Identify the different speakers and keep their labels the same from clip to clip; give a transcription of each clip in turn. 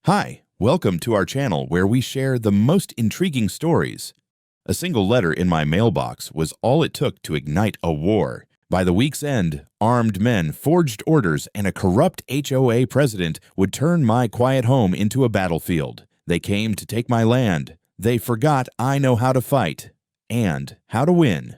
Speaker 1: Hi, welcome to our channel where we share the most intriguing stories. A single letter in my mailbox was all it took to ignite a war. By the week's end, armed men forged orders and a corrupt HOA president would turn my quiet home into a battlefield. They came to take my land. They forgot I know how to fight and how to win.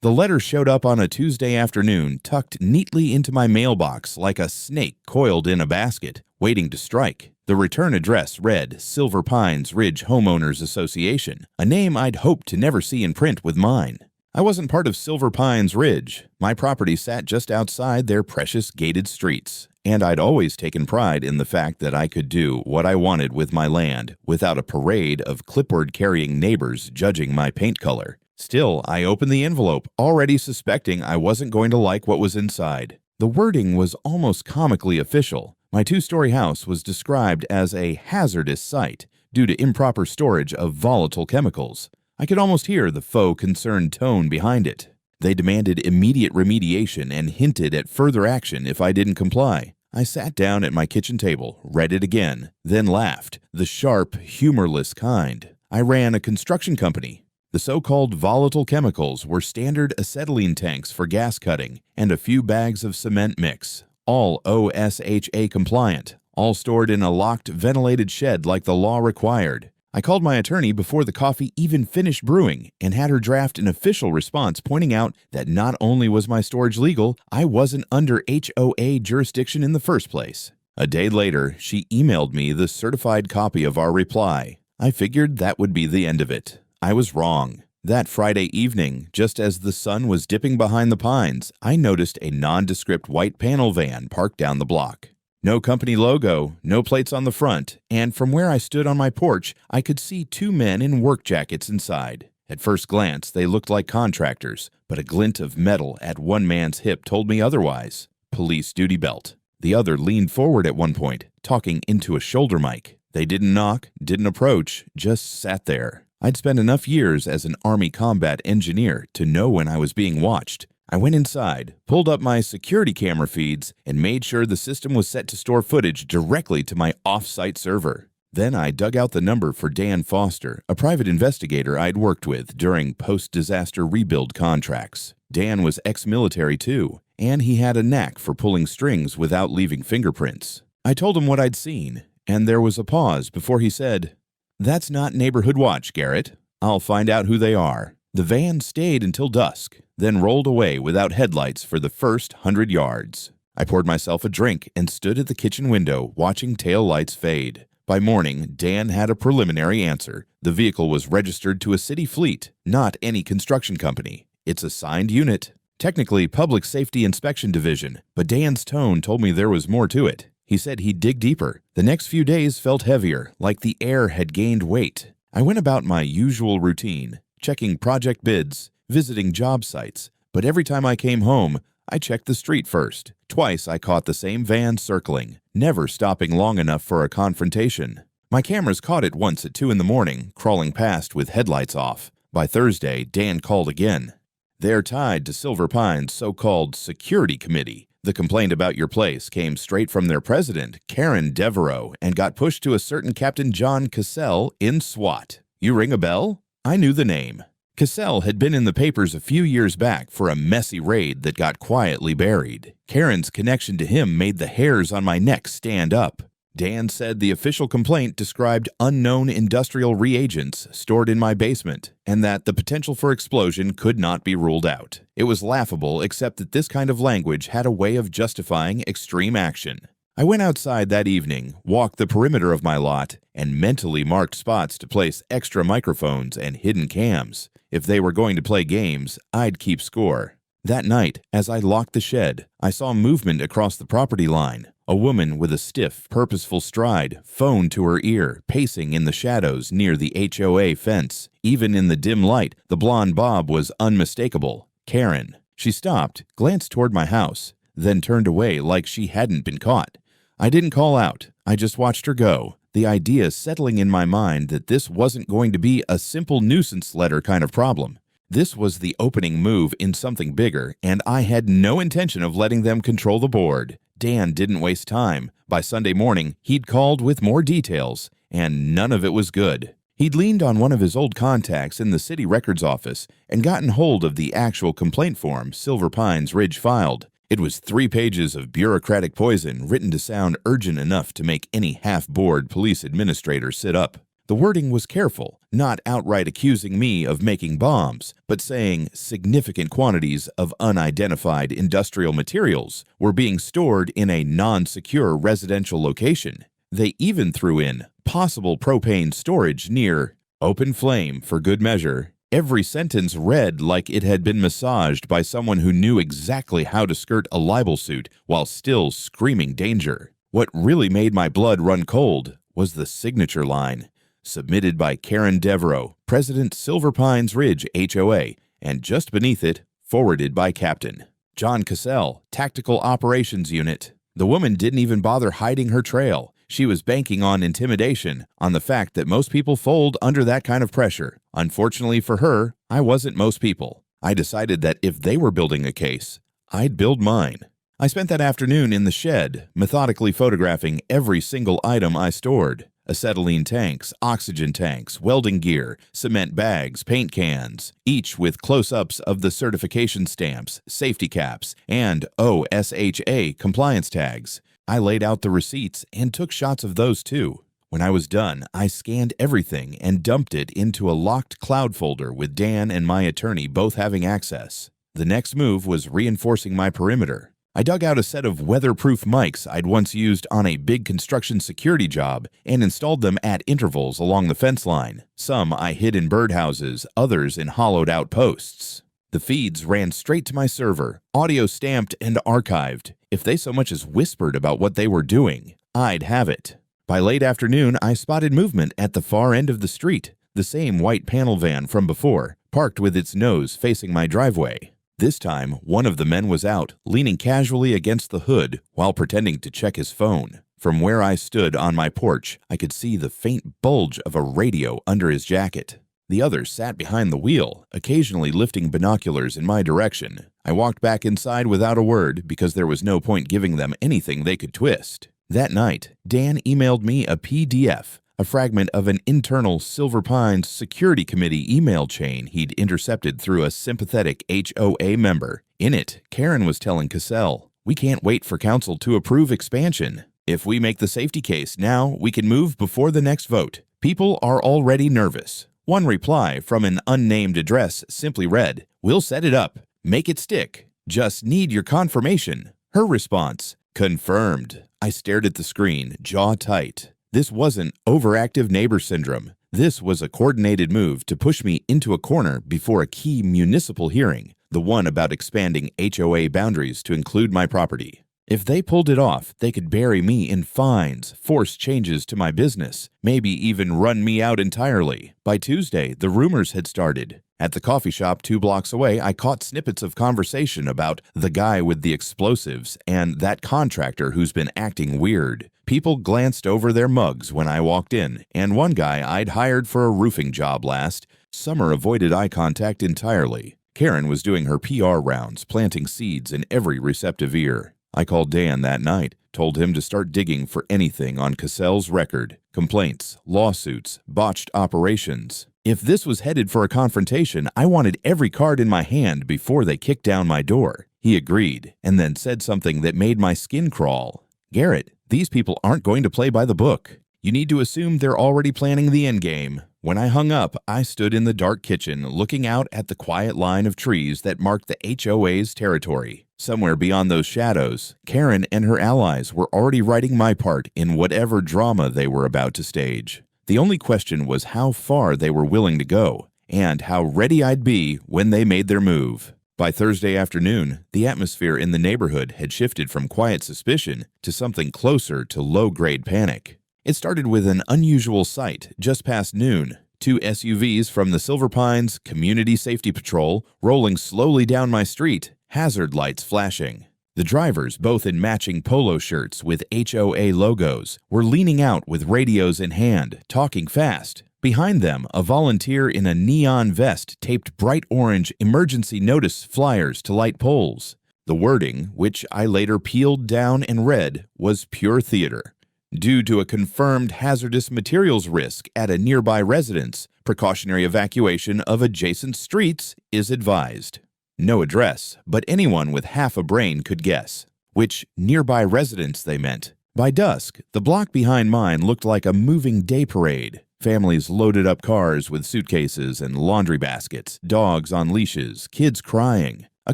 Speaker 1: The letter showed up on a Tuesday afternoon, tucked neatly into my mailbox like a snake coiled in a basket, waiting to strike. The return address read Silver Pines Ridge Homeowners Association, a name I'd hoped to never see in print with mine. I wasn't part of Silver Pines Ridge. My property sat just outside their precious gated streets, and I'd always taken pride in the fact that I could do what I wanted with my land without a parade of clipboard-carrying neighbors judging my paint color. Still, I opened the envelope, already suspecting I wasn't going to like what was inside. The wording was almost comically official. My two-story house was described as a hazardous site due to improper storage of volatile chemicals. I could almost hear the faux concerned tone behind it. They demanded immediate remediation and hinted at further action if I didn't comply. I sat down at my kitchen table, read it again, then laughed, the sharp, humorless kind. I ran a construction company. The so-called volatile chemicals were standard acetylene tanks for gas cutting and a few bags of cement mix, all OSHA compliant, all stored in a locked, ventilated shed like the law required. I called my attorney before the coffee even finished brewing and had her draft an official response pointing out that not only was my storage legal, I wasn't under HOA jurisdiction in the first place. A day later, she emailed me the certified copy of our reply. I figured that would be the end of it. I was wrong. That Friday evening, just as the sun was dipping behind the pines, I noticed a nondescript white panel van parked down the block. No company logo, no plates on the front, and from where I stood on my porch, I could see two men in work jackets inside. At first glance, they looked like contractors, but a glint of metal at one man's hip told me otherwise. Police duty belt. The other leaned forward at one point, talking into a shoulder mic. They didn't knock, didn't approach, just sat there. I'd spent enough years as an Army combat engineer to know when I was being watched. I went inside, pulled up my security camera feeds, and made sure the system was set to store footage directly to my off-site server. Then I dug out the number for Dan Foster, a private investigator I'd worked with during post-disaster rebuild contracts. Dan was ex-military too, and he had a knack for pulling strings without leaving fingerprints. I told him what I'd seen, and there was a pause before he said, "That's not Neighborhood Watch, Garrett. I'll find out who they are." The van stayed until dusk, then rolled away without headlights for the first 100 yards. I poured myself a drink and stood at the kitchen window watching tail lights fade. By morning, Dan had a preliminary answer. The vehicle was registered to a city fleet, not any construction company. It's a signed unit. Technically, Public Safety Inspection Division, but Dan's tone told me there was more to it. He said he'd dig deeper. The next few days felt heavier, like the air had gained weight. I went about my usual routine, checking project bids, visiting job sites, but every time I came home, I checked the street first. Twice I caught the same van circling, never stopping long enough for a confrontation. My cameras caught it once at 2 a.m, crawling past with headlights off. By Thursday, Dan called again. They're tied to Silver Pines' so-called security committee. The complaint about your place came straight from their president, Karen Devereaux, and got pushed to a certain Captain John Cassell in SWAT. You ring a bell? I knew the name. Cassell had been in the papers a few years back for a messy raid that got quietly buried. Karen's connection to him made the hairs on my neck stand up. Dan said the official complaint described unknown industrial reagents stored in my basement, and that the potential for explosion could not be ruled out. It was laughable, except that this kind of language had a way of justifying extreme action. I went outside that evening, walked the perimeter of my lot, and mentally marked spots to place extra microphones and hidden cams. If they were going to play games, I'd keep score. That night, as I locked the shed, I saw movement across the property line. A woman with a stiff, purposeful stride, phone to her ear, pacing in the shadows near the HOA fence. Even in the dim light, the blonde bob was unmistakable. Karen. She stopped, glanced toward my house, then turned away like she hadn't been caught. I didn't call out. I just watched her go, the idea settling in my mind that this wasn't going to be a simple nuisance letter kind of problem. This was the opening move in something bigger, and I had no intention of letting them control the board. Dan didn't waste time. By Sunday morning, he'd called with more details, and none of it was good. He'd leaned on one of his old contacts in the city records office and gotten hold of the actual complaint form Silver Pines Ridge filed. It was 3 pages of bureaucratic poison written to sound urgent enough to make any half-bored police administrator sit up. The wording was careful, not outright accusing me of making bombs, but saying significant quantities of unidentified industrial materials were being stored in a non-secure residential location. They even threw in possible propane storage near open flame for good measure. Every sentence read like it had been massaged by someone who knew exactly how to skirt a libel suit while still screaming danger. What really made my blood run cold was the signature line. Submitted by Karen Devereaux, President Silver Pines Ridge HOA, and just beneath it, forwarded by Captain John Cassell, Tactical Operations Unit. The woman didn't even bother hiding her trail. She was banking on intimidation, on the fact that most people fold under that kind of pressure. Unfortunately for her, I wasn't most people. I decided that if they were building a case, I'd build mine. I spent that afternoon in the shed, methodically photographing every single item I stored. Acetylene tanks, oxygen tanks, welding gear, cement bags, paint cans, each with close-ups of the certification stamps, safety caps, and OSHA compliance tags. I laid out the receipts and took shots of those too. When I was done, I scanned everything and dumped it into a locked cloud folder with Dan and my attorney both having access. The next move was reinforcing my perimeter. I dug out a set of weatherproof mics I'd once used on a big construction security job and installed them at intervals along the fence line. Some I hid in birdhouses, others in hollowed-out posts. The feeds ran straight to my server, audio stamped and archived. If they so much as whispered about what they were doing, I'd have it. By late afternoon, I spotted movement at the far end of the street, the same white panel van from before, parked with its nose facing my driveway. This time, one of the men was out, leaning casually against the hood while pretending to check his phone. From where I stood on my porch, I could see the faint bulge of a radio under his jacket. The other sat behind the wheel, occasionally lifting binoculars in my direction. I walked back inside without a word because there was no point giving them anything they could twist. That night, Dan emailed me a PDF, a fragment of an internal Silver Pines Security Committee email chain he'd intercepted through a sympathetic HOA member. In it, Karen was telling Cassell, "We can't wait for council to approve expansion. If we make the safety case now, we can move before the next vote. People are already nervous." One reply from an unnamed address simply read, "We'll set it up. Make it stick. Just need your confirmation." Her response, "Confirmed." I stared at the screen, jaw tight. This wasn't overactive neighbor syndrome. This was a coordinated move to push me into a corner before a key municipal hearing, the one about expanding HOA boundaries to include my property. If they pulled it off, they could bury me in fines, force changes to my business, maybe even run me out entirely. By Tuesday, the rumors had started. At the coffee shop 2 blocks away, I caught snippets of conversation about the guy with the explosives and that contractor who's been acting weird. People glanced over their mugs when I walked in, and one guy I'd hired for a roofing job last summer avoided eye contact entirely. Karen was doing her PR rounds, planting seeds in every receptive ear. I called Dan that night, told him to start digging for anything on Cassell's record, complaints, lawsuits, botched operations. If this was headed for a confrontation, I wanted every card in my hand before they kicked down my door. He agreed, and then said something that made my skin crawl. "Garrett, these people aren't going to play by the book. You need to assume they're already planning the endgame." When I hung up, I stood in the dark kitchen looking out at the quiet line of trees that marked the HOA's territory. Somewhere beyond those shadows, Karen and her allies were already writing my part in whatever drama they were about to stage. The only question was how far they were willing to go, and how ready I'd be when they made their move. By Thursday afternoon, the atmosphere in the neighborhood had shifted from quiet suspicion to something closer to low-grade panic. It started with an unusual sight just past noon. 2 SUVs from the Silver Pines Community Safety Patrol rolling slowly down my street, hazard lights flashing. The drivers, both in matching polo shirts with HOA logos, were leaning out with radios in hand, talking fast. Behind them, a volunteer in a neon vest taped bright orange emergency notice flyers to light poles. The wording, which I later peeled down and read, was pure theater. Due to a confirmed hazardous materials risk at a nearby residence, precautionary evacuation of adjacent streets is advised. No address, but anyone with half a brain could guess which nearby residence they meant. By dusk, the block behind mine looked like a moving day parade. Families loaded up cars with suitcases and laundry baskets, dogs on leashes, kids crying. A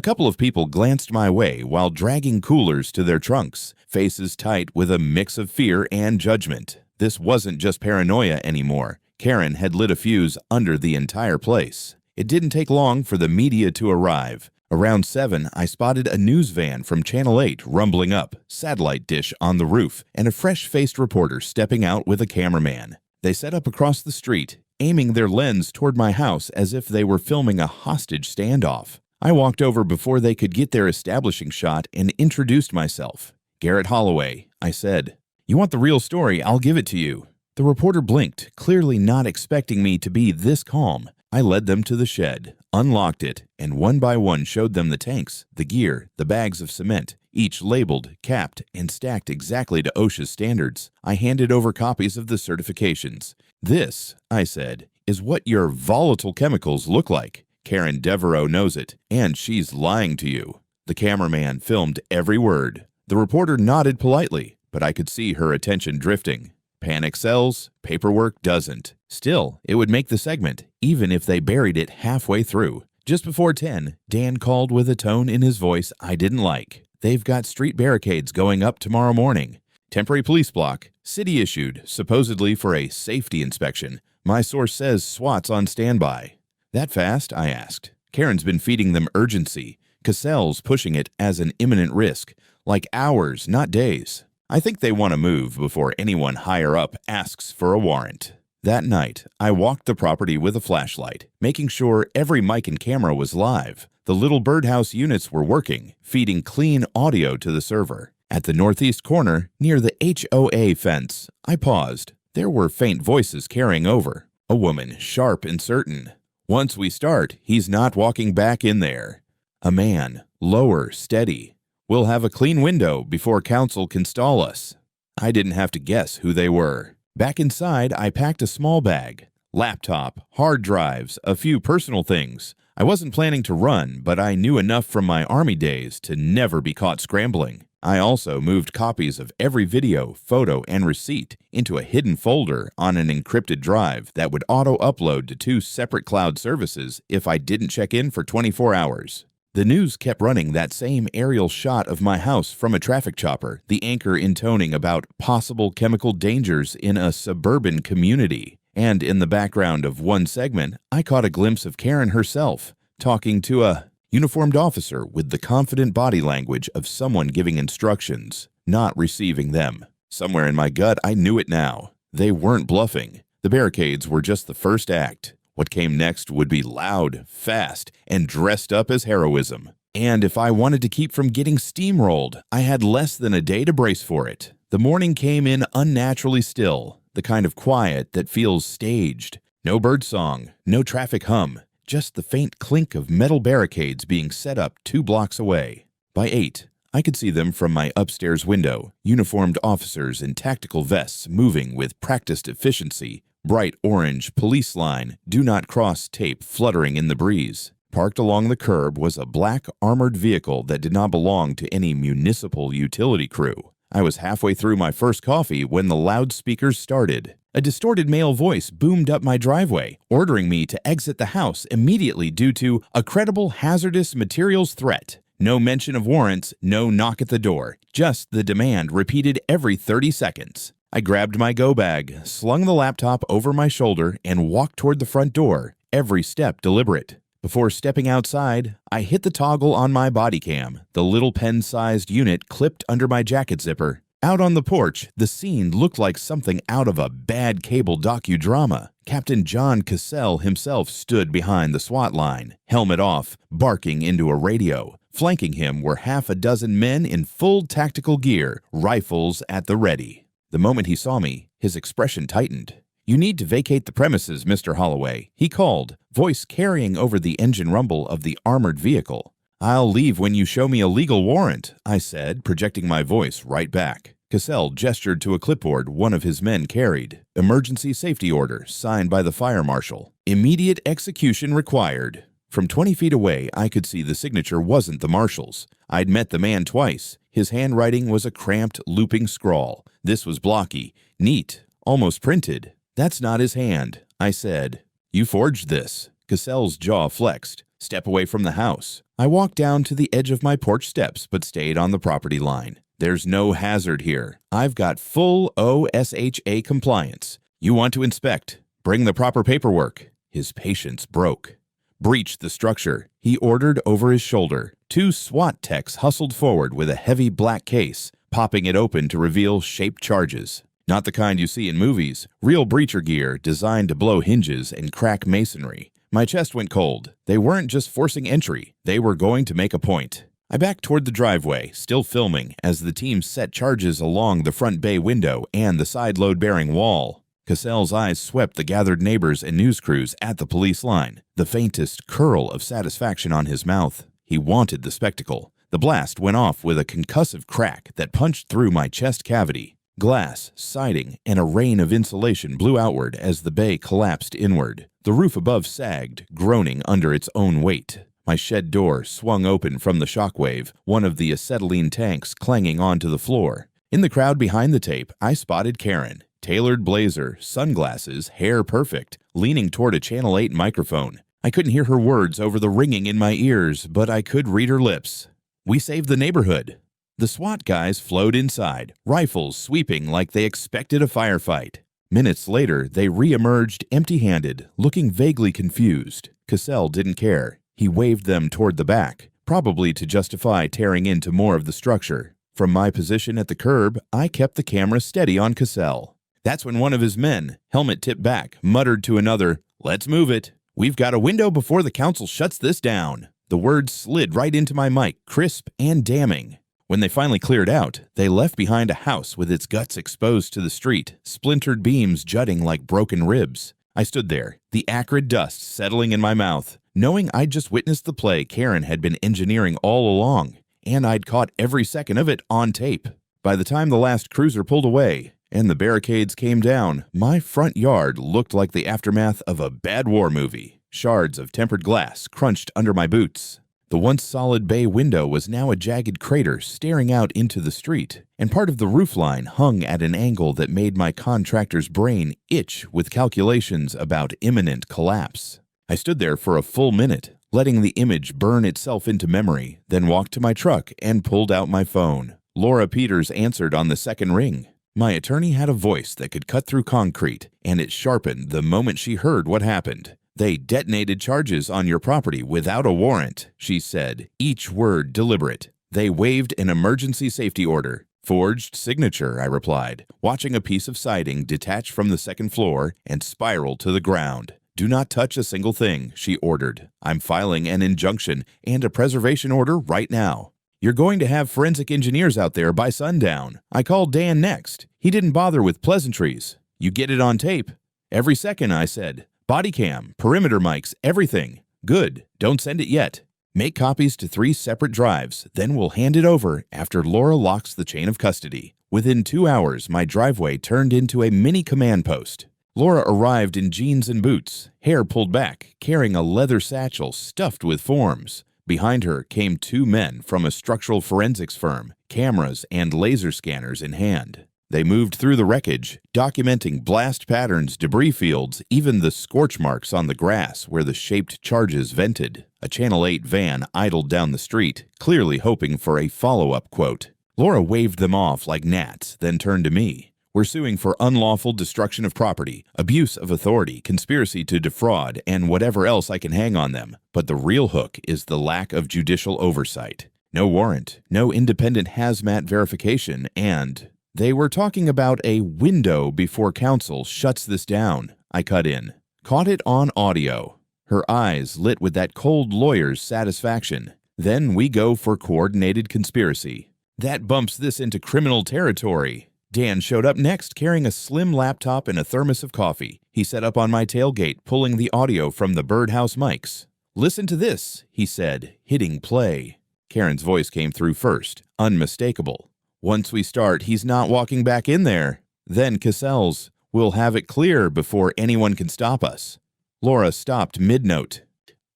Speaker 1: couple of people glanced my way while dragging coolers to their trunks, faces tight with a mix of fear and judgment. This wasn't just paranoia anymore. Karen had lit a fuse under the entire place. It didn't take long for the media to arrive. Around 7, I spotted a news van from Channel 8 rumbling up, satellite dish on the roof, and a fresh-faced reporter stepping out with a cameraman. They set up across the street, aiming their lens toward my house as if they were filming a hostage standoff. I walked over before they could get their establishing shot and introduced myself. "Garrett Holloway," I said. "You want the real story, I'll give it to you." The reporter blinked, clearly not expecting me to be this calm. I led them to the shed, unlocked it, and one by one showed them the tanks, the gear, the bags of cement, each labeled, capped, and stacked exactly to OSHA's standards. I handed over copies of the certifications. "This," I said, "is what your volatile chemicals look like. Karen Devereaux knows it, and she's lying to you." The cameraman filmed every word. The reporter nodded politely, but I could see her attention drifting. Panic sells, paperwork doesn't. Still, it would make the segment, even if they buried it halfway through. Just before 10, Dan called with a tone in his voice I didn't like. "They've got street barricades going up tomorrow morning. Temporary police block, city issued, supposedly for a safety inspection. My source says SWAT's on standby." "That fast?" I asked. Karen's been feeding them urgency. Cassell's pushing it as an imminent risk, like hours, not days. I think they want to move before anyone higher up asks for a warrant. That night, I walked the property with a flashlight, making sure every mic and camera was live. The little birdhouse units were working, feeding clean audio to the server. At the northeast corner, near the HOA fence, I paused. There were faint voices carrying over. A woman, sharp and certain. "Once we start, he's not walking back in there." A man, lower, steady. "We'll have a clean window before council can stall us." I didn't have to guess who they were. Back inside, I packed a small bag. Laptop, hard drives, a few personal things. I wasn't planning to run, but I knew enough from my Army days to never be caught scrambling. I also moved copies of every video, photo, and receipt into a hidden folder on an encrypted drive that would auto-upload to 2 separate cloud services if I didn't check in for 24 hours. The news kept running that same aerial shot of my house from a traffic chopper, the anchor intoning about possible chemical dangers in a suburban community. And in the background of one segment, I caught a glimpse of Karen herself, talking to a uniformed officer with the confident body language of someone giving instructions, not receiving them. Somewhere in my gut, I knew it now. They weren't bluffing. The barricades were just the first act. What came next would be loud, fast, and dressed up as heroism. And if I wanted to keep from getting steamrolled, I had less than a day to brace for it. The morning came in unnaturally still, the kind of quiet that feels staged. No birdsong, no traffic hum, just the faint clink of metal barricades being set up 2 blocks away. By 8, I could see them from my upstairs window, uniformed officers in tactical vests moving with practiced efficiency. Bright orange police line, "Do not cross" tape fluttering in the breeze. Parked along the curb was a black armored vehicle that did not belong to any municipal utility crew. I was halfway through my first coffee when the loudspeakers started. A distorted male voice boomed up my driveway, ordering me to exit the house immediately due to a credible hazardous materials threat. No mention of warrants, no knock at the door, just the demand repeated every 30 seconds. I grabbed my go bag, slung the laptop over my shoulder, and walked toward the front door, every step deliberate. Before stepping outside, I hit the toggle on my body cam, the little pen-sized unit clipped under my jacket zipper. Out on the porch, the scene looked like something out of a bad cable docudrama. Captain John Cassell himself stood behind the SWAT line, helmet off, barking into a radio. Flanking him were half a dozen men in full tactical gear, rifles at the ready. The moment he saw me, his expression tightened. "You need to vacate the premises, Mr. Holloway," he called, voice carrying over the engine rumble of the armored vehicle. "I'll leave when you show me a legal warrant," I said, projecting my voice right back. Cassell gestured to a clipboard one of his men carried. "Emergency safety order, signed by the fire marshal. Immediate execution required." From 20 feet away, I could see the signature wasn't the marshal's. I'd met the man twice. His handwriting was a cramped, looping scrawl. This was blocky, neat, almost printed. "That's not his hand," I said. "You forged this." Cassell's jaw flexed. "Step away from the house." I walked down to the edge of my porch steps but stayed on the property line. "There's no hazard here. I've got full OSHA compliance. You want to inspect? Bring the proper paperwork." His patience broke. "Breach the structure," he ordered over his shoulder. 2 SWAT techs hustled forward with a heavy black case, popping it open to reveal shaped charges. Not the kind you see in movies, real breacher gear designed to blow hinges and crack masonry. My chest went cold. They weren't just forcing entry, they were going to make a point. I backed toward the driveway, still filming, as the team set charges along the front bay window and the side load-bearing wall. Cassell's eyes swept the gathered neighbors and news crews at the police line, the faintest curl of satisfaction on his mouth. He wanted the spectacle. The blast went off with a concussive crack that punched through my chest cavity. Glass, siding, and a rain of insulation blew outward as the bay collapsed inward. The roof above sagged, groaning under its own weight. My shed door swung open from the shockwave, one of the acetylene tanks clanging onto the floor. In the crowd behind the tape, I spotted Karen. Tailored blazer, sunglasses, hair perfect, leaning toward a Channel 8 microphone. I couldn't hear her words over the ringing in my ears, but I could read her lips. "We saved the neighborhood." The SWAT guys flowed inside, rifles sweeping like they expected a firefight. Minutes later, they re-emerged empty-handed, looking vaguely confused. Cassell didn't care. He waved them toward the back, probably to justify tearing into more of the structure. From my position at the curb, I kept the camera steady on Cassell. That's when one of his men, helmet tipped back, muttered to another, "Let's move it. We've got a window before the council shuts this down." The words slid right into my mic, crisp and damning. When they finally cleared out, they left behind a house with its guts exposed to the street, splintered beams jutting like broken ribs. I stood there, the acrid dust settling in my mouth, knowing I'd just witnessed the play Karen had been engineering all along, and I'd caught every second of it on tape. By the time the last cruiser pulled away and the barricades came down, my front yard looked like the aftermath of a bad war movie. Shards of tempered glass crunched under my boots. The once solid bay window was now a jagged crater staring out into the street, and part of the roofline hung at an angle that made my contractor's brain itch with calculations about imminent collapse. I stood there for a full minute, letting the image burn itself into memory, then walked to my truck and pulled out my phone. Laura Peters answered on the second ring. My attorney had a voice that could cut through concrete, and it sharpened the moment she heard what happened. "They detonated charges on your property without a warrant," she said, each word deliberate. "They waived an emergency safety order." "Forged signature," I replied, watching a piece of siding detach from the second floor and spiral to the ground. "Do not touch a single thing," she ordered. "I'm filing an injunction and a preservation order right now." "You're going to have forensic engineers out there by sundown." I called Dan next. He didn't bother with pleasantries. "You get it on tape." "Every second," I said. "Body cam, perimeter mics, everything." "Good. Don't send it yet. Make copies to 3 separate drives, then we'll hand it over after Laura locks the chain of custody." Within 2 hours, my driveway turned into a mini command post. Laura arrived in jeans and boots, hair pulled back, carrying a leather satchel stuffed with forms. Behind her came 2 men from a structural forensics firm, cameras and laser scanners in hand. They moved through the wreckage, documenting blast patterns, debris fields, even the scorch marks on the grass where the shaped charges vented. A Channel 8 van idled down the street, clearly hoping for a follow-up quote. Laura waved them off like gnats, then turned to me. "We're suing for unlawful destruction of property, abuse of authority, conspiracy to defraud, and whatever else I can hang on them. But the real hook is the lack of judicial oversight. No warrant, no independent hazmat verification, and..." "They were talking about a window before council shuts this down," I cut in. Caught it on audio. Her eyes lit with that cold lawyer's satisfaction. "Then we go for coordinated conspiracy." "That bumps this into criminal territory." Dan showed up next carrying a slim laptop and a thermos of coffee. He set up on my tailgate, pulling the audio from the birdhouse mics. "Listen to this," he said, hitting play. Karen's voice came through first, unmistakable. "Once we start, he's not walking back in there." Then Cassell's, "We'll have it clear before anyone can stop us." Laura stopped mid-note.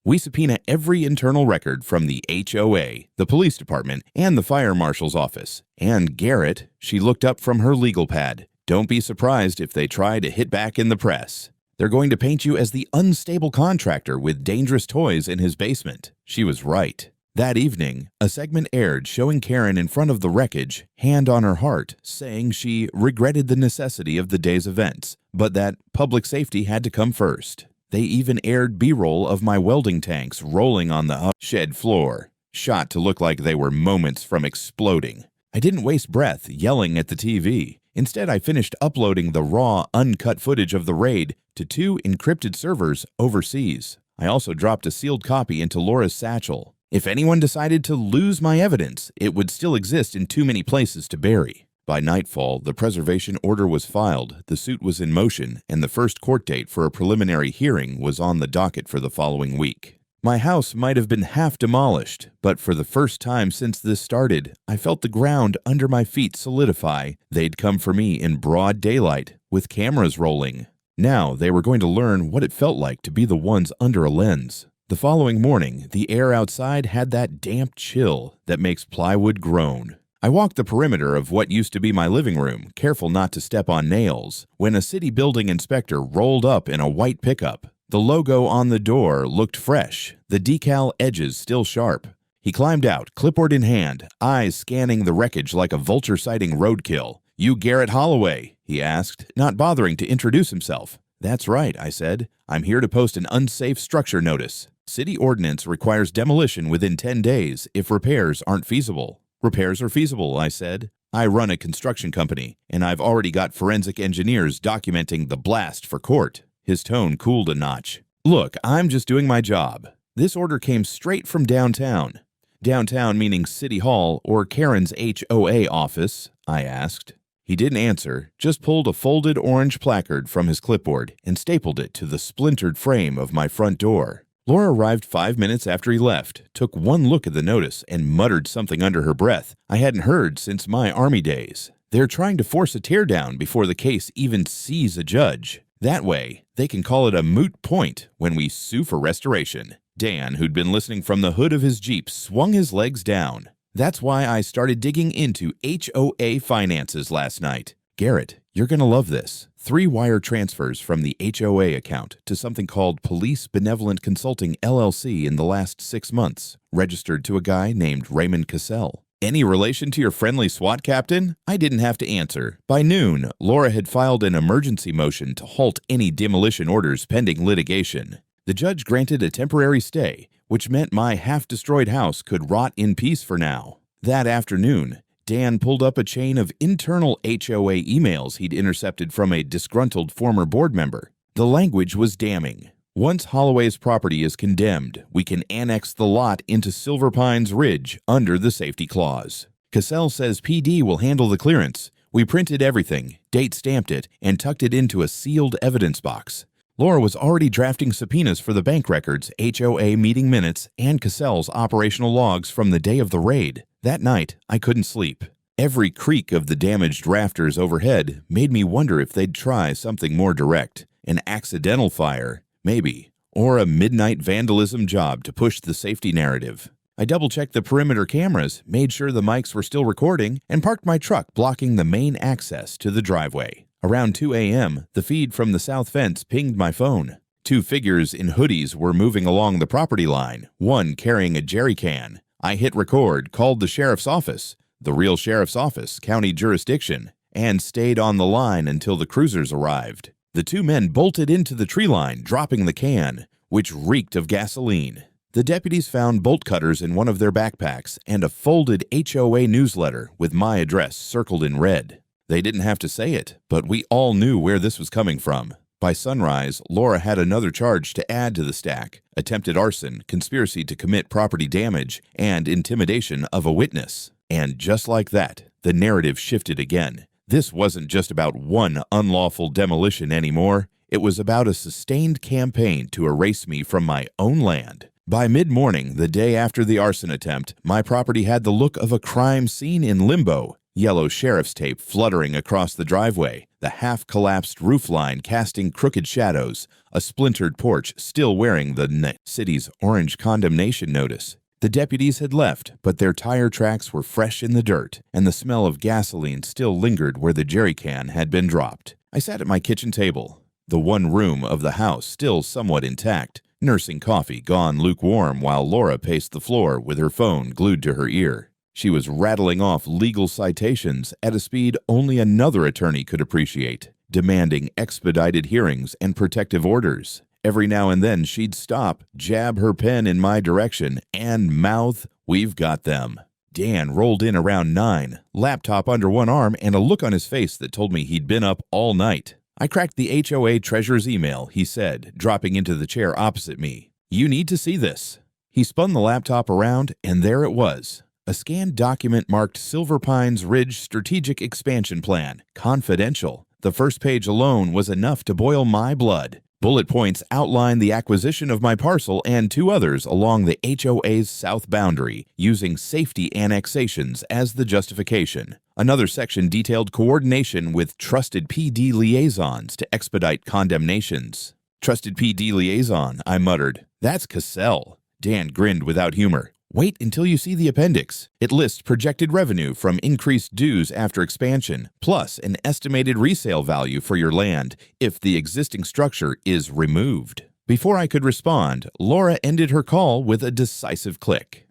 Speaker 1: "We subpoena every internal record from the HOA, the police department, and the fire marshal's office. And Garrett," she looked up from her legal pad, "don't be surprised if they try to hit back in the press. They're going to paint you as the unstable contractor with dangerous toys in his basement." She was right. That evening, a segment aired showing Karen in front of the wreckage, hand on her heart, saying she regretted the necessity of the day's events, but that public safety had to come first. They even aired B-roll of my welding tanks rolling on the shed floor, shot to look like they were moments from exploding. I didn't waste breath yelling at the TV. Instead, I finished uploading the raw, uncut footage of the raid to 2 encrypted servers overseas. I also dropped a sealed copy into Laura's satchel. If anyone decided to lose my evidence, it would still exist in too many places to bury. By nightfall, the preservation order was filed, the suit was in motion, and the first court date for a preliminary hearing was on the docket for the following week. My house might have been half demolished, but for the first time since this started, I felt the ground under my feet solidify. They'd come for me in broad daylight, with cameras rolling. Now they were going to learn what it felt like to be the ones under a lens. The following morning, the air outside had that damp chill that makes plywood groan. I walked the perimeter of what used to be my living room, careful not to step on nails, when a city building inspector rolled up in a white pickup. The logo on the door looked fresh, the decal edges still sharp. He climbed out, clipboard in hand, eyes scanning the wreckage like a vulture sighting roadkill. "You Garrett Holloway?" he asked, not bothering to introduce himself. "That's right," I said. "I'm here to post an unsafe structure notice. City ordinance requires demolition within 10 days if repairs aren't feasible." "Repairs are feasible," I said. "I run a construction company, and I've already got forensic engineers documenting the blast for court." His tone cooled a notch. "Look, I'm just doing my job. This order came straight from downtown." "Downtown meaning City Hall or Karen's HOA office?" I asked. He didn't answer, just pulled a folded orange placard from his clipboard and stapled it to the splintered frame of my front door. Laura arrived 5 minutes after he left, took one look at the notice, and muttered something under her breath I hadn't heard since my Army days. They're trying to force a teardown before the case even sees a judge. That way, they can call it a moot point when we sue for restoration. Dan, who'd been listening from the hood of his Jeep, swung his legs down. "That's why I started digging into HOA finances last night. Garrett, you're going to love this. 3 wire transfers from the HOA account to something called Police Benevolent Consulting LLC in the last 6 months, registered to a guy named Raymond Cassell. Any relation to your friendly SWAT captain?" I didn't have to answer. By noon, Laura had filed an emergency motion to halt any demolition orders pending litigation. The judge granted a temporary stay, which meant my half-destroyed house could rot in peace for now. That afternoon, Dan pulled up a chain of internal HOA emails he'd intercepted from a disgruntled former board member. The language was damning. "Once Holloway's property is condemned, we can annex the lot into Silver Pines Ridge under the safety clause. Cassell says PD will handle the clearance. We printed everything, date-stamped it, and tucked it into a sealed evidence box." Laura was already drafting subpoenas for the bank records, HOA meeting minutes, and Cassell's operational logs from the day of the raid. That night, I couldn't sleep. Every creak of the damaged rafters overhead made me wonder if they'd try something more direct. An accidental fire, maybe, or a midnight vandalism job to push the safety narrative. I double-checked the perimeter cameras, made sure the mics were still recording, and parked my truck blocking the main access to the driveway. Around 2 a.m., the feed from the south fence pinged my phone. 2 figures in hoodies were moving along the property line, one carrying a jerry can. I hit record, called the sheriff's office, the real sheriff's office, county jurisdiction, and stayed on the line until the cruisers arrived. The 2 men bolted into the tree line, dropping the can, which reeked of gasoline. The deputies found bolt cutters in one of their backpacks and a folded HOA newsletter with my address circled in red. They didn't have to say it, but we all knew where this was coming from. By sunrise, Laura had another charge to add to the stack: attempted arson, conspiracy to commit property damage, and intimidation of a witness. And just like that, the narrative shifted again. This wasn't just about one unlawful demolition anymore. It was about a sustained campaign to erase me from my own land. By mid-morning, the day after the arson attempt, my property had the look of a crime scene in limbo. Yellow sheriff's tape fluttering across the driveway, the half-collapsed roofline casting crooked shadows, a splintered porch still wearing the city's orange condemnation notice. The deputies had left, but their tire tracks were fresh in the dirt, and the smell of gasoline still lingered where the jerry can had been dropped. I sat at my kitchen table, the one room of the house still somewhat intact, nursing coffee gone lukewarm while Laura paced the floor with her phone glued to her ear. She was rattling off legal citations at a speed only another attorney could appreciate, demanding expedited hearings and protective orders. Every now and then she'd stop, jab her pen in my direction, and mouth, "We've got them." Dan rolled in around 9, laptop under one arm and a look on his face that told me he'd been up all night. I cracked the HOA treasurer's email, he said, dropping into the chair opposite me. "You need to see this." He spun the laptop around, and there it was. A scanned document marked Silver Pines Ridge Strategic Expansion Plan, confidential. The first page alone was enough to boil my blood. Bullet points outlined the acquisition of my parcel and 2 others along the HOA's south boundary, using safety annexations as the justification. Another section detailed coordination with trusted PD liaisons to expedite condemnations. "Trusted PD liaison," I muttered. "That's Cassell." Dan grinned without humor. "Wait until you see the appendix. It lists projected revenue from increased dues after expansion, plus an estimated resale value for your land if the existing structure is removed." Before I could respond, Laura ended her call with a decisive click.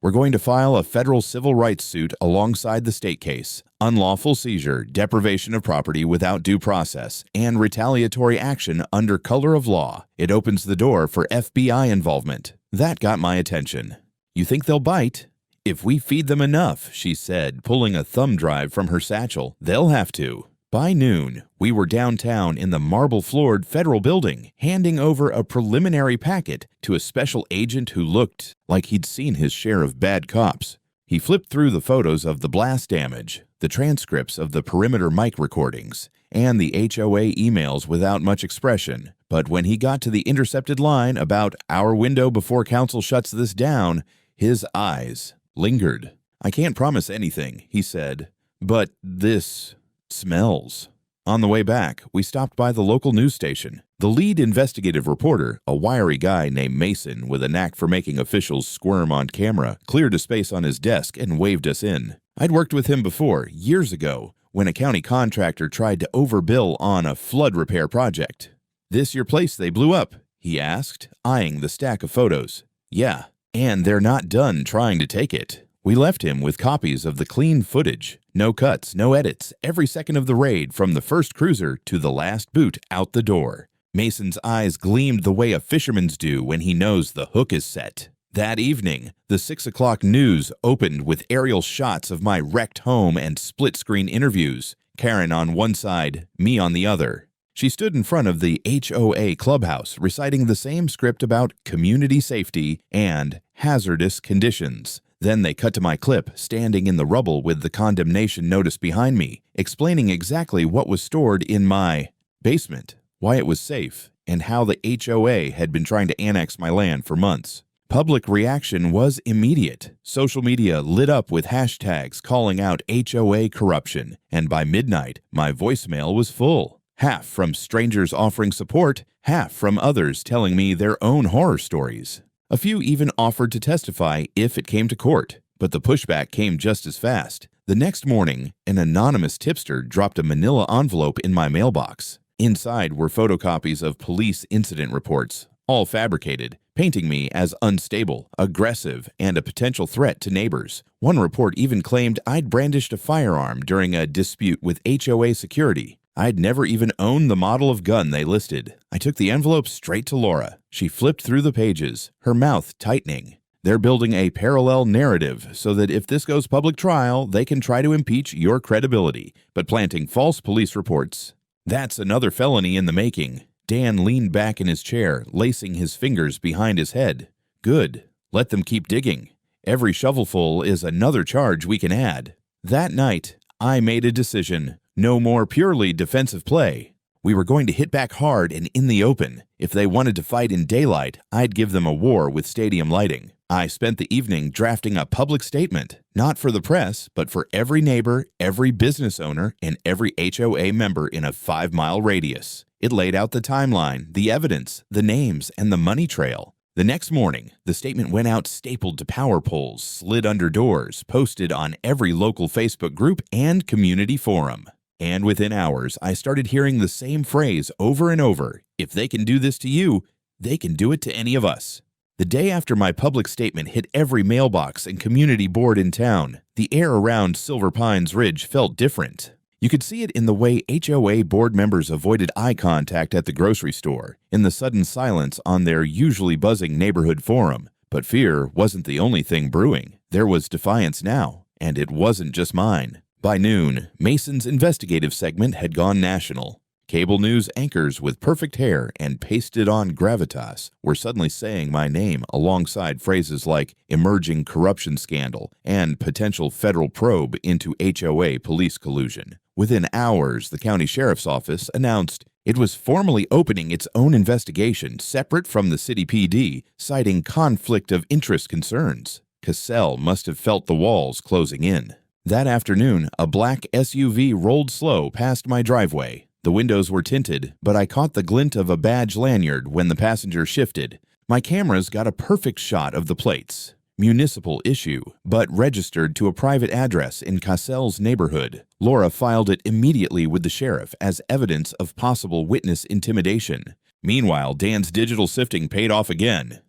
Speaker 1: "We're going to file a federal civil rights suit alongside the state case. Unlawful seizure, deprivation of property without due process, and retaliatory action under color of law. It opens the door for FBI involvement." That got my attention. "You think they'll bite?" "If we feed them enough," she said, pulling a thumb drive from her satchel, "they'll have to." By noon, we were downtown in the marble-floored federal building, handing over a preliminary packet to a special agent who looked like he'd seen his share of bad cops. He flipped through the photos of the blast damage, the transcripts of the perimeter mic recordings, and the HOA emails without much expression. But when he got to the intercepted line about "our window before council shuts this down," his eyes lingered. "I can't promise anything," he said, "but this smells." On the way back, we stopped by the local news station. The lead investigative reporter, a wiry guy named Mason with a knack for making officials squirm on camera, cleared a space on his desk and waved us in. I'd worked with him before, years ago, when a county contractor tried to overbill on a flood repair project. "This your place they blew up?" he asked, eyeing the stack of photos. "Yeah, and they're not done trying to take it." We left him with copies of the clean footage. No cuts, no edits, every second of the raid from the first cruiser to the last boot out the door. Mason's eyes gleamed the way a fisherman's do when he knows the hook is set. That evening, the 6 o'clock news opened with aerial shots of my wrecked home and split-screen interviews, Karen on one side, me on the other. She stood in front of the HOA clubhouse, reciting the same script about community safety and hazardous conditions. Then they cut to my clip, standing in the rubble with the condemnation notice behind me, explaining exactly what was stored in my basement, why it was safe, and how the HOA had been trying to annex my land for months. Public reaction was immediate. Social media lit up with hashtags calling out HOA corruption, and by midnight, my voicemail was full. Half from strangers offering support, half from others telling me their own horror stories. A few even offered to testify if it came to court, but the pushback came just as fast. The next morning, an anonymous tipster dropped a manila envelope in my mailbox. Inside were photocopies of police incident reports, all fabricated, painting me as unstable, aggressive, and a potential threat to neighbors. One report even claimed I'd brandished a firearm during a dispute with HOA security. I'd never even owned the model of gun they listed. I took the envelope straight to Laura. She flipped through the pages, her mouth tightening. They're building a parallel narrative so that if this goes public trial, they can try to impeach your credibility, but planting false police reports, that's another felony in the making. Dan leaned back in his chair, lacing his fingers behind his head. Good. Let them keep digging. Every shovelful is another charge we can add. That night, I made a decision. No more purely defensive play. We were going to hit back hard and in the open. If they wanted to fight in daylight, I'd give them a war with stadium lighting. I spent the evening drafting a public statement, not for the press, but for every neighbor, every business owner, and every HOA member in a 5-mile radius. It laid out the timeline, the evidence, the names, and the money trail. The next morning, the statement went out stapled to power poles, slid under doors, posted on every local Facebook group and community forum. And within hours, I started hearing the same phrase over and over. If they can do this to you, they can do it to any of us. The day after my public statement hit every mailbox and community board in town, the air around Silver Pines Ridge felt different. You could see it in the way HOA board members avoided eye contact at the grocery store, in the sudden silence on their usually buzzing neighborhood forum. But fear wasn't the only thing brewing. There was defiance now, and it wasn't just mine. By noon, Mason's investigative segment had gone national. Cable news anchors with perfect hair and pasted-on gravitas were suddenly saying my name alongside phrases like emerging corruption scandal and potential federal probe into HOA police collusion. Within hours, the county sheriff's office announced it was formally opening its own investigation separate from the city PD, citing conflict of interest concerns. Cassell must have felt the walls closing in. That afternoon, a black SUV rolled slow past my driveway. The windows were tinted, but I caught the glint of a badge lanyard when the passenger shifted. My cameras got a perfect shot of the plates. Municipal issue, but registered to a private address in Cassell's neighborhood. Laura filed it immediately with the sheriff as evidence of possible witness intimidation. Meanwhile, Dan's digital sifting paid off again.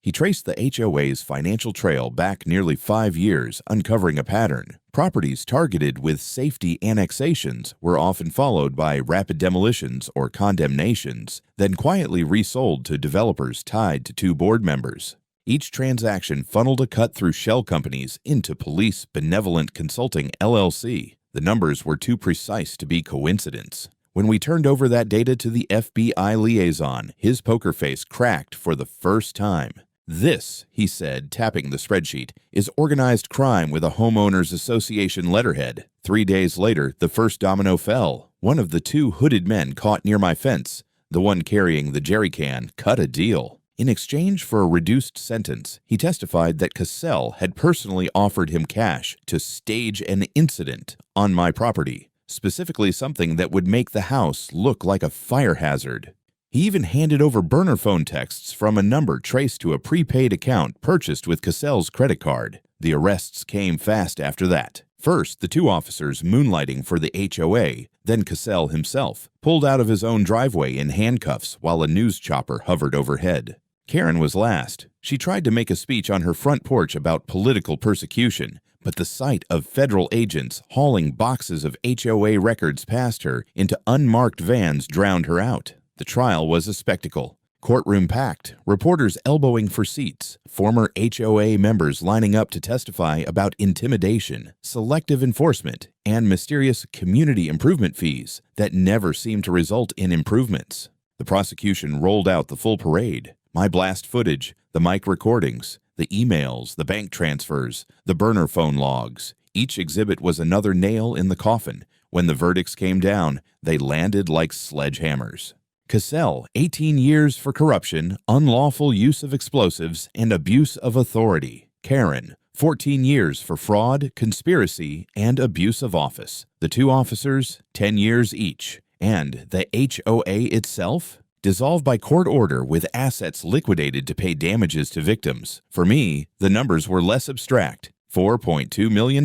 Speaker 1: He traced the HOA's financial trail back nearly 5 years, uncovering a pattern. Properties targeted with safety annexations were often followed by rapid demolitions or condemnations, then quietly resold to developers tied to 2 board members. Each transaction funneled a cut through shell companies into Police Benevolent Consulting LLC. The numbers were too precise to be coincidence. When we turned over that data to the FBI liaison, his poker face cracked for the first time. This, he said, tapping the spreadsheet, is organized crime with a homeowners association letterhead. 3 days later, the first domino fell. One of the 2 hooded men caught near my fence. The one carrying the jerry can cut a deal. In exchange for a reduced sentence, he testified that Cassell had personally offered him cash to stage an incident on my property, specifically something that would make the house look like a fire hazard. He even handed over burner phone texts from a number traced to a prepaid account purchased with Cassell's credit card. The arrests came fast after that. First, the 2 officers moonlighting for the HOA, then Cassell himself, pulled out of his own driveway in handcuffs while a news chopper hovered overhead. Karen was last. She tried to make a speech on her front porch about political persecution, but the sight of federal agents hauling boxes of HOA records past her into unmarked vans drowned her out. The trial was a spectacle. Courtroom packed, reporters elbowing for seats, former HOA members lining up to testify about intimidation, selective enforcement, and mysterious community improvement fees that never seemed to result in improvements. The prosecution rolled out the full parade. My blast footage, the mic recordings, the emails, the bank transfers, the burner phone logs. Each exhibit was another nail in the coffin. When the verdicts came down, they landed like sledgehammers. Cassell, 18 years for corruption, unlawful use of explosives, and abuse of authority. Karen, 14 years for fraud, conspiracy, and abuse of office. The 2 officers, 10 years each. And the HOA itself? Dissolved by court order with assets liquidated to pay damages to victims. For me, the numbers were less abstract. $4.2 million,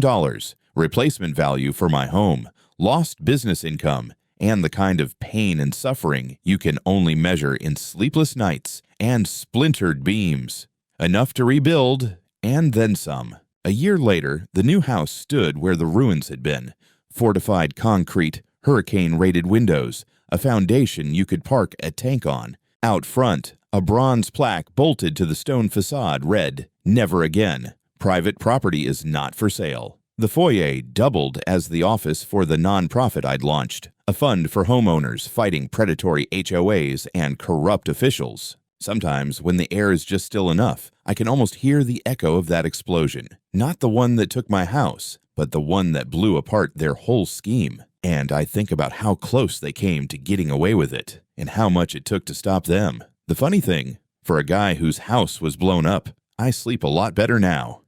Speaker 1: replacement value for my home, lost business income, and the kind of pain and suffering you can only measure in sleepless nights and splintered beams. Enough to rebuild, and then some. A year later, the new house stood where the ruins had been. Fortified concrete, hurricane-rated windows, a foundation you could park a tank on. Out front, a bronze plaque bolted to the stone facade read, "Never again. Private property is not for sale." The foyer doubled as the office for the nonprofit I'd launched, a fund for homeowners fighting predatory HOAs and corrupt officials. Sometimes, when the air is just still enough, I can almost hear the echo of that explosion. Not the one that took my house, but the one that blew apart their whole scheme. And I think about how close they came to getting away with it and how much it took to stop them. The funny thing, for a guy whose house was blown up, I sleep a lot better now.